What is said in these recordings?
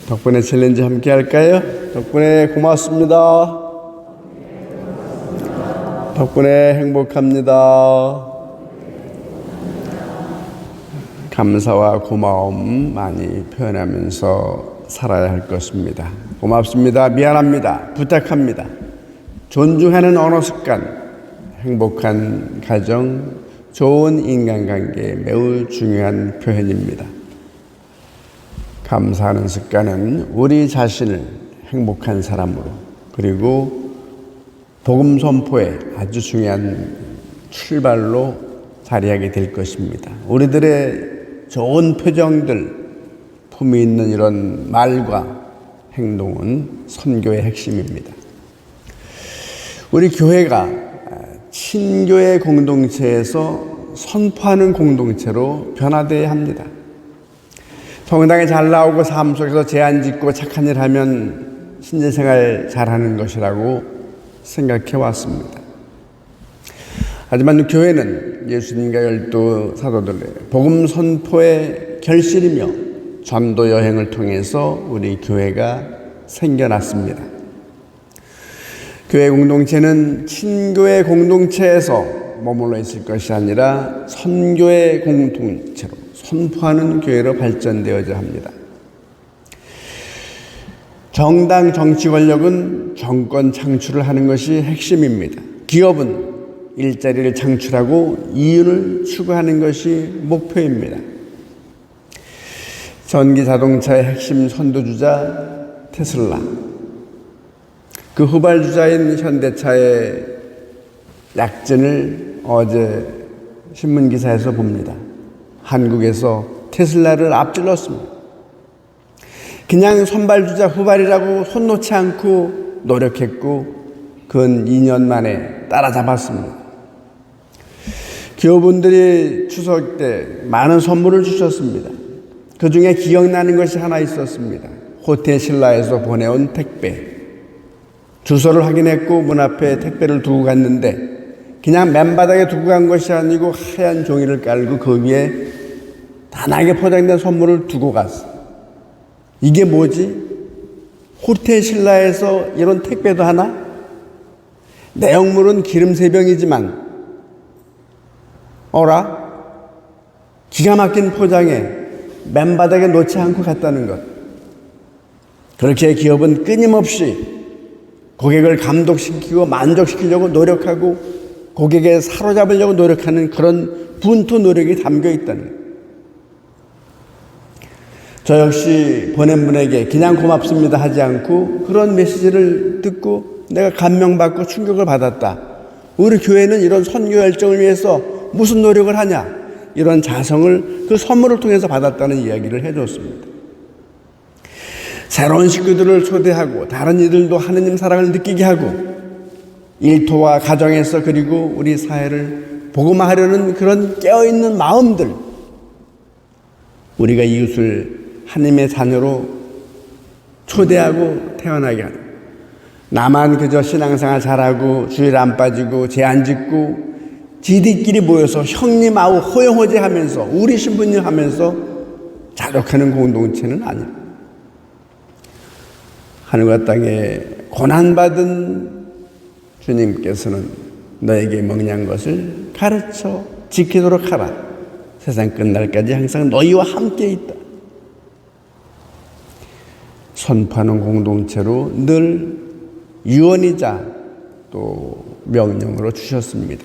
덕분에 챌린지 함께 할까요? 덕분에 고맙습니다. 덕분에 행복합니다. 감사와 고마움 많이 표현하면서 살아야 할 것입니다. 고맙습니다. 미안합니다. 부탁합니다. 존중하는 언어 습관, 행복한 가정, 좋은 인간관계에 매우 중요한 표현입니다. 감사하는 습관은 우리 자신을 행복한 사람으로, 그리고 복음 선포에 아주 중요한 출발로 자리하게 될 것입니다. 우리들의 좋은 표정들, 품위 있는 이런 말과 행동은 선교의 핵심입니다. 우리 교회가 친교의 공동체에서 선포하는 공동체로 변화되어야 합니다. 성당에 잘 나오고 삶 속에서 제안 짓고 착한 일 하면 신제생활 잘하는 것이라고 생각해 왔습니다. 하지만 교회는 예수님과 12 사도들의 복음 선포의 결실이며 전도 여행을 통해서 우리 교회가 생겨났습니다. 교회 공동체는 친교의 공동체에서 머물러 있을 것이 아니라 선교의 공동체로 선포하는 교회로 발전되어야 합니다. 정당 정치 권력은 정권 창출을 하는 것이 핵심입니다. 기업은 일자리를 창출하고 이윤을 추구하는 것이 목표입니다. 전기 자동차의 핵심 선도주자 테슬라, 그 후발주자인 현대차의 약진을 어제 신문기사에서 봅니다. 한국에서 테슬라를 앞질렀습니다. 그냥 선발주자 후발이라고 손 놓지 않고 노력했고 근 2년 만에 따라잡았습니다. 교우분들이 추석 때 많은 선물을 주셨습니다. 그 중에 기억나는 것이 하나 있었습니다. 호텔 신라에서 보내온 택배. 주소를 확인했고 문 앞에 택배를 두고 갔는데 그냥 맨바닥에 두고 간 것이 아니고 하얀 종이를 깔고 그 위에 단하게 포장된 선물을 두고 갔어. 이게 뭐지? 호텔 신라에서 이런 택배도 하나? 내용물은 기름 3병이지만 어라? 기가 막힌 포장에 맨바닥에 놓지 않고 갔다는 것. 그렇게 기업은 끊임없이 고객을 감독시키고 만족시키려고 노력하고 고객에 사로잡으려고 노력하는 그런 분투 노력이 담겨 있다는 것. 저 역시 보낸 분에게 그냥 고맙습니다 하지 않고 그런 메시지를 듣고 내가 감명받고 충격을 받았다. 우리 교회는 이런 선교 열정을 위해서 무슨 노력을 하냐, 이런 자성을 그 선물을 통해서 받았다는 이야기를 해줬습니다. 새로운 식구들을 초대하고 다른 이들도 하느님 사랑을 느끼게 하고 일터와 가정에서 그리고 우리 사회를 복음화하려는 그런 깨어있는 마음들, 우리가 이웃을 하나님의 자녀로 초대하고 태어나게 하는, 나만 그저 신앙생활 잘하고 주일 안 빠지고 제안 짓고 지들끼리 모여서 형님하고 호영호제 하면서 우리 신부님 하면서 자력하는 공동체는 아닙니다. 하늘과 땅에 고난받은 주님께서는 너에게 먹는 것을 가르쳐 지키도록 하라. 세상 끝날까지 항상 너희와 함께 있다. 선포하는 공동체로 늘 유언이자 또 명령으로 주셨습니다.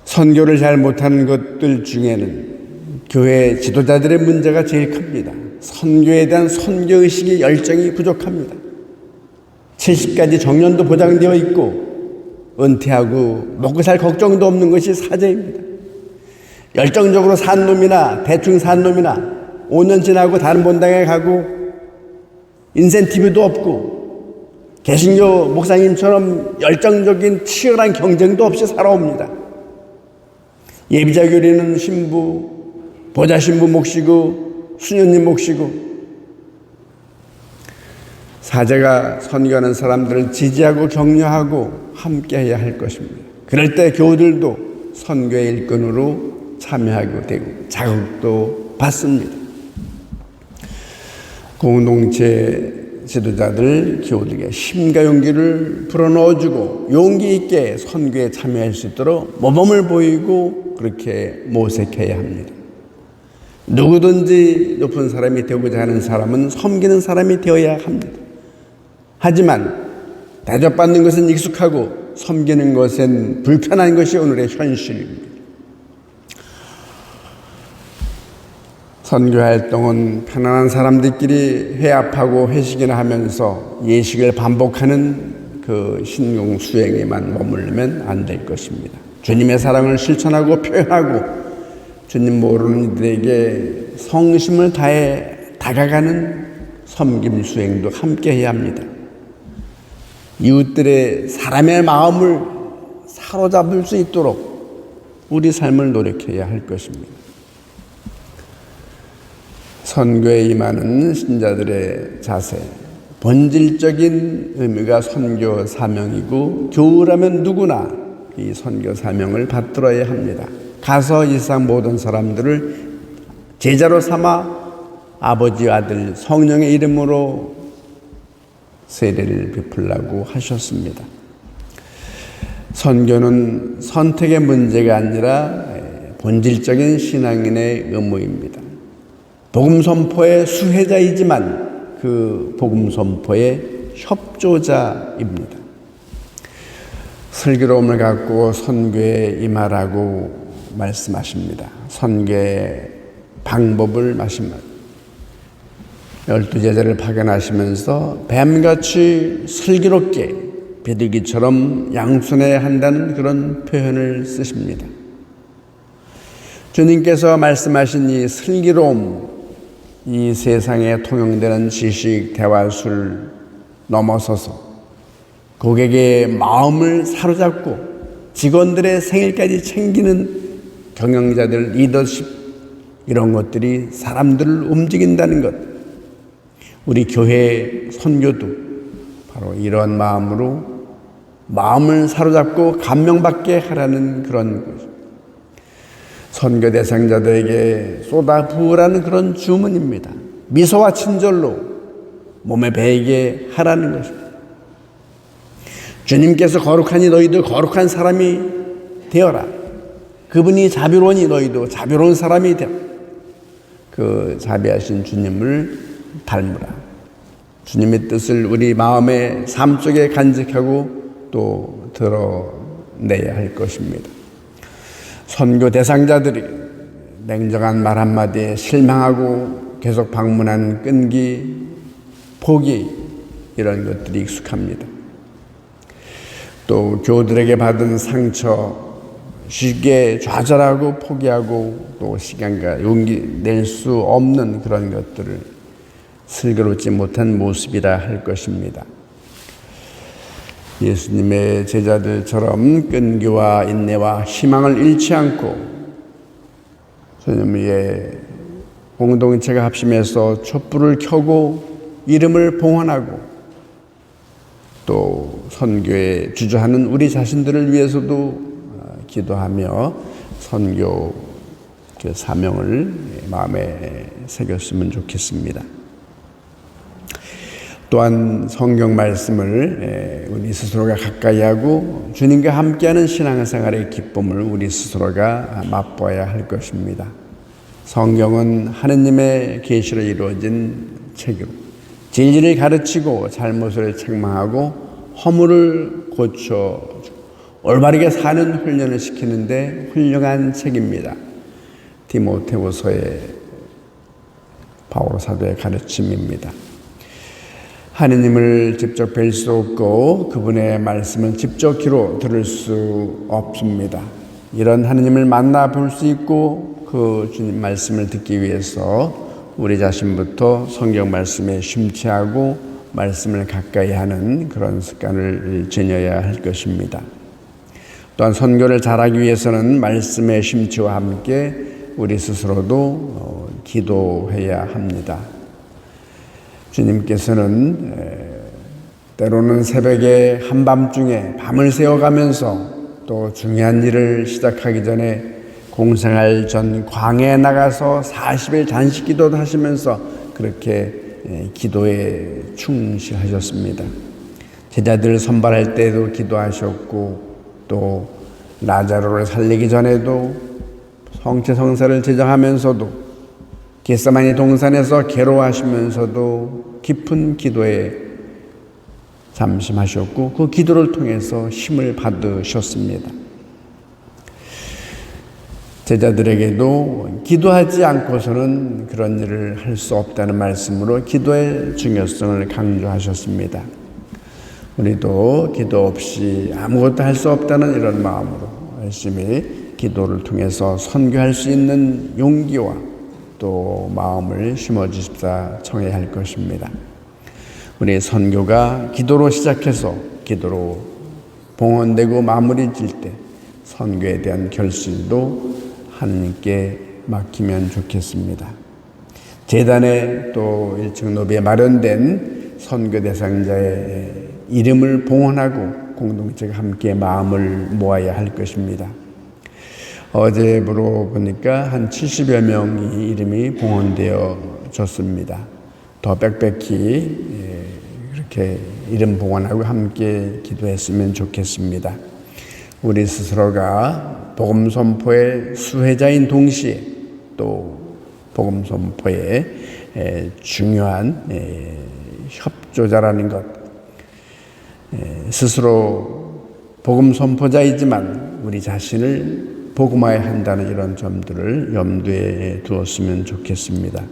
선교를 잘 못하는 것들 중에는 교회 지도자들의 문제가 제일 큽니다. 선교에 대한 선교의식의 열정이 부족합니다. 70까지 정년도 보장되어 있고 은퇴하고 먹고 살 걱정도 없는 것이 사제입니다. 열정적으로 산 놈이나 대충 산 놈이나 5년 지나고 다른 본당에 가고 인센티브도 없고 개신교 목사님처럼 열정적인 치열한 경쟁도 없이 살아옵니다. 예비자 교리는 신부, 보좌 신부 몫이고 수녀님 몫이고, 사제가 선교하는 사람들을 지지하고 격려하고 함께해야 할 것입니다. 그럴 때 교우들도 선교의 일꾼으로 참여하게 되고 자극도 받습니다. 공동체 지도자들, 교우들에게 힘과 용기를 불어넣어주고 용기 있게 선교에 참여할 수 있도록 모범을 보이고 그렇게 모색해야 합니다. 누구든지 높은 사람이 되고자 하는 사람은 섬기는 사람이 되어야 합니다. 하지만 대접받는 것은 익숙하고 섬기는 것은 불편한 것이 오늘의 현실입니다. 선교활동은 편안한 사람들끼리 회합하고 회식이나 하면서 예식을 반복하는 그 신공 수행에만 머물면 안 될 것입니다. 주님의 사랑을 실천하고 표현하고 주님 모르는 이들에게 성심을 다해 다가가는 섬김 수행도 함께 해야 합니다. 이웃들의 사람의 마음을 사로잡을 수 있도록 우리 삶을 노력해야 할 것입니다. 선교에 임하는 신자들의 자세, 본질적인 의미가 선교 사명이고 교우라면 누구나 이 선교 사명을 받들어야 합니다. 가서 이 세상 모든 사람들을 제자로 삼아 아버지, 아들, 성령의 이름으로 세례를 베풀라고 하셨습니다. 선교는 선택의 문제가 아니라 본질적인 신앙인의 의무입니다. 복음 선포의 수혜자이지만 그 복음 선포의 협조자입니다. 슬기로움을 갖고 선교에 임하라고 말씀하십니다. 선교의 방법을 말씀합니다. 12제자를 파견하시면서 뱀같이 슬기롭게 비둘기처럼 양순해야 한다는 그런 표현을 쓰십니다. 주님께서 말씀하신 이 슬기로움, 이 세상에 통용되는 지식, 대화술 넘어서서 고객의 마음을 사로잡고 직원들의 생일까지 챙기는 경영자들, 리더십, 이런 것들이 사람들을 움직인다는 것. 우리 교회 선교도 바로 이러한 마음으로 마음을 사로잡고 감명받게 하라는 그런 것. 선교 대상자들에게 쏟아부으라는 그런 주문입니다. 미소와 친절로 몸에 배이게 하라는 것입니다. 주님께서 거룩하니 너희도 거룩한 사람이 되어라. 그분이 자비로우니 너희도 자비로운 사람이 되어라. 그 자비하신 주님을 닮으라. 주님의 뜻을 우리 마음의 삶 속에 간직하고 또 드러내야 할 것입니다. 선교 대상자들이 냉정한 말 한마디에 실망하고 계속 방문한 끈기, 포기, 이런 것들이 익숙합니다. 또 교우들에게 받은 상처, 쉽게 좌절하고 포기하고 또 시간과 용기 낼 수 없는 그런 것들을 슬기롭지 못한 모습이라 할 것입니다. 예수님의 제자들처럼 끈기와 인내와 희망을 잃지 않고 주님 위에 공동체가 합심해서 촛불을 켜고 이름을 봉헌하고 또 선교에 주저하는 우리 자신들을 위해서도 기도하며 선교 그 사명을 마음에 새겼으면 좋겠습니다. 또한 성경 말씀을 우리 스스로가 가까이 하고 주님과 함께하는 신앙생활의 기쁨을 우리 스스로가 맛보아야 할 것입니다. 성경은 하느님의 계시로 이루어진 책이고 진리를 가르치고 잘못을 책망하고 허물을 고쳐주고 올바르게 사는 훈련을 시키는데 훌륭한 책입니다. 디모데후서의 바울 사도의 가르침입니다. 하느님을 직접 뵐 수 없고 그분의 말씀을 직접 귀로 들을 수 없습니다. 이런 하느님을 만나 볼 수 있고 그 주님 말씀을 듣기 위해서 우리 자신부터 성경 말씀에 심취하고 말씀을 가까이 하는 그런 습관을 지녀야 할 것입니다. 또한 선교를 잘하기 위해서는 말씀의 심취와 함께 우리 스스로도 기도해야 합니다. 주님께서는 때로는 새벽에 한밤중에 밤을 새워가면서 또 중요한 일을 시작하기 전에 공생활 전 광야에 나가서 40일 단식 기도도 하시면서 그렇게 기도에 충실하셨습니다. 제자들 선발할 때도 기도하셨고 또 라자로를 살리기 전에도 성체성사를 제정하면서도 겟세마니 동산에서 괴로워하시면서도 깊은 기도에 잠심하셨고 그 기도를 통해서 힘을 받으셨습니다. 제자들에게도 기도하지 않고서는 그런 일을 할 수 없다는 말씀으로 기도의 중요성을 강조하셨습니다. 우리도 기도 없이 아무것도 할 수 없다는 이런 마음으로 열심히 기도를 통해서 선교할 수 있는 용기와 또 마음을 심어주십사 청해야 할 것입니다. 우리 선교가 기도로 시작해서 기도로 봉헌되고 마무리 질 때 선교에 대한 결실도 하나님께 맡기면 좋겠습니다. 재단에 또 1층 로비에 마련된 선교 대상자의 이름을 봉헌하고 공동체가 함께 마음을 모아야 할 것입니다. 어제 물어보니까 한 70여 명이 이름이 봉헌되어졌습니다. 더 빽빽히 이렇게 이름 봉헌하고 함께 기도했으면 좋겠습니다. 우리 스스로가 복음 선포의 수혜자인 동시에 또 복음 선포의 중요한 협조자라는 것, 스스로 복음 선포자이지만 우리 자신을 복음화해야 한다는 이런 점들을 염두에 두었으면 좋겠습니다.